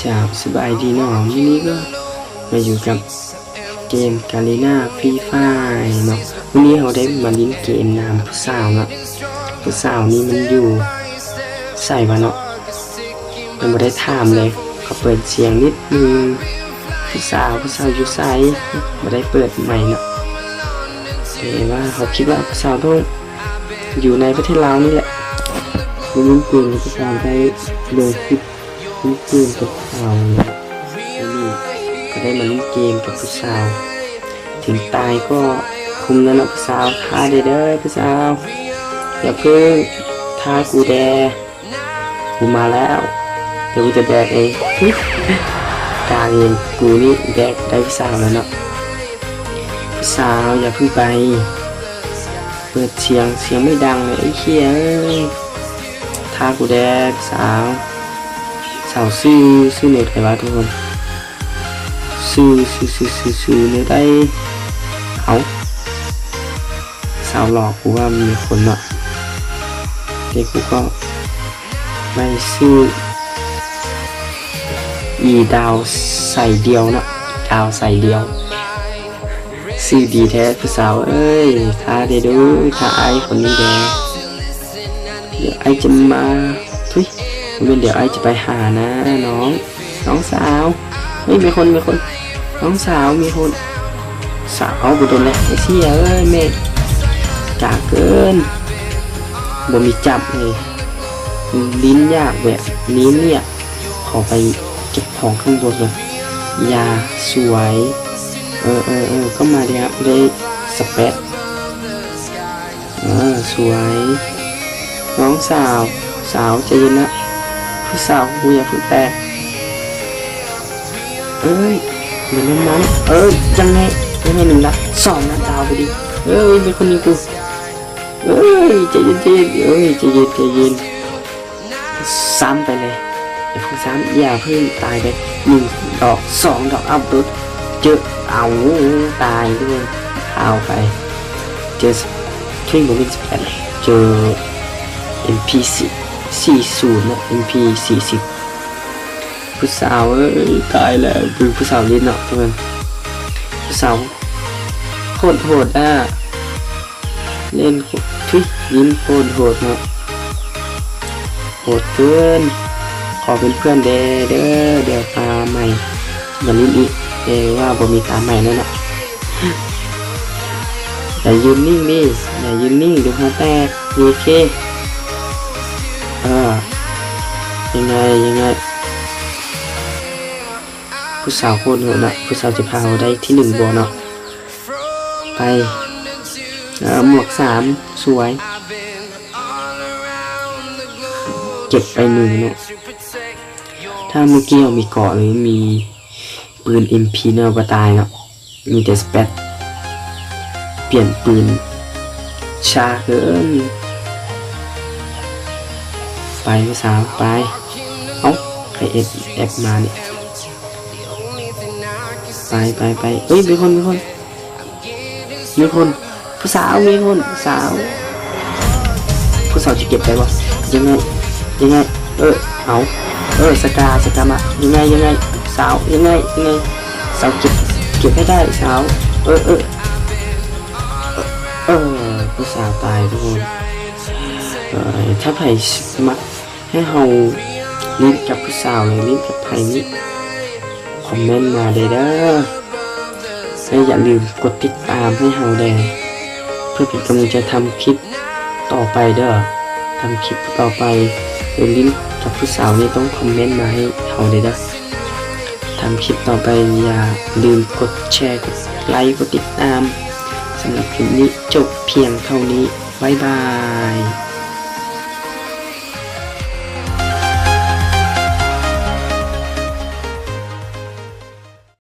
จากสบายดีเนาะวันนี้ก็มาอยู่กับเกมกาลีนาฟรีไฟเนาะวันนี้เราได้มาลิ้นเกมนามผู้สาวเนาะผู้สาวนี้มันอยู่ใส่วะเนาะยังไม่ได้ถามเลยเขาเปิดเสียงนิดนึงผู้สาวอยู่ใส่ไม่ได้เปิดใหม่เนาะแต่ว่าเขาคิดว่าผู้สาวต้องอยู่ในประเทศลาวนี่แหละลิ้นเกมผู้สาวได้ลงคลิปลิ้นเกมกับผู้สาวนี่ก็ได้มาเล่นเกมกับผู้สาวถึงตายก็คุมแล้วนะผู้สาวท้าเด้อผู้สาวอย่าเพิ่งท้ากูแดกูมาแล้วเดี๋ยวกูจะแดกเองกลางเองกูนี่แดกได้ผู้สาวแล้วเนาะผู้สาวอย่าเพิ่งไปเปิดเสียงไม่ดังเลยไอ้เหี้ยท้ากูแดกสาวซื่อเน็ตใครวะทุกคนซื้อเลยได้เอาสาวหลอกกูว่ามีคนเนาะเด็กกูก็ไม่ซื้อดาวใส่เดียวเนาะดาวใส่เดียวซื้อดีแท้ผู้สาวเอ้ยถ้าได้ดูถ้าไอ้คนนี้แดงเดี๋ยวไอ้จะมาทุยเดี๋ยวไอ้จะไปหานะน้องสาวเฮ้ยมีคนน้องสาวมีคนสาวกูโดนแล้วไอ้เชี่ยเอ้ยเมฆกากเกินบ่มีจับเลยลิ้นยากแบบนี้เนี่ยขอไปเก็บของข้างบนเลยยาสวยก็มาเดี๋ยวได้สเปซสวยน้องสาวใจเย็นนะผู้สาวกูอย่าพึ่งแตกเอ้ยเหมือนนั้นยังไง1 นัด2 นัดดาวไปดิเป็นคนนี้กูใจเย็นใจเย็นซ้ำไปเลยอย่าเพิ่งซ้ำอย่าเพิ่งตายไป1 ดอก 2 ดอกอัพรถเจอเอาตายด้วยเอาไปเจอทิ้งบน18เลยเจอ MP40 นะ MP40ผู้สาวตายแล้วดูผู้สาวลิ้นเนาะทุกคนผู้สาวโคตรโหดเล่นทุยลิ้นโคตรโหดเนาะโหดเกินขอเป็นเพื่อนเด้อเดี๋ยวตาใหม่อย่าลิ้นอีกว่าบ่มีตาใหม่แล้วเนาะอย่ายืนนิ่งดิอย่ายืนนิ่งดูหัวแตกโอเคยังไงผู้สาวโคตรโหดนะผู้สาวจะพาเราได้ที่1บ่เนาะไปหมวก3สวยเก็บไป1เนาะถ้าเมื่อกี้เรามีเกาะหรือมีปืน MP เนาะตายเนาะมีแต่สเปซเปลี่ยนปืนช้าเกินไปผู้สาวไปใครเอฟมาเนี่ยไปเฮ้ยมีคนผู้สาวมีคนสาวผู้สาวจะเก็บไปบ่ยังไงสกามายังไงสาวยังไงสาวเก็บให้ได้สาวผู้สาวตายทุกคนถ้าไผ่มาให้เฮาลิ้นกับผู้สาวเลยลิ้นกับไผ่นี้คอมเมนต์มาเด้อและอย่าลืมกดติดตามให้เฮาแดงเพื่อเป็นกำลังใจทำคลิปต่อไปเด้อทำคลิปต่อไปลิ้นกับผู้สาวนี่ต้องคอมเมนต์มาให้เฮาเด้อทำคลิปต่อไปอย่าลืมกดแชร์กดไลค์กดติดตามสำหรับคลิปนี้จบเพียงเท่านี้บ๊ายบาย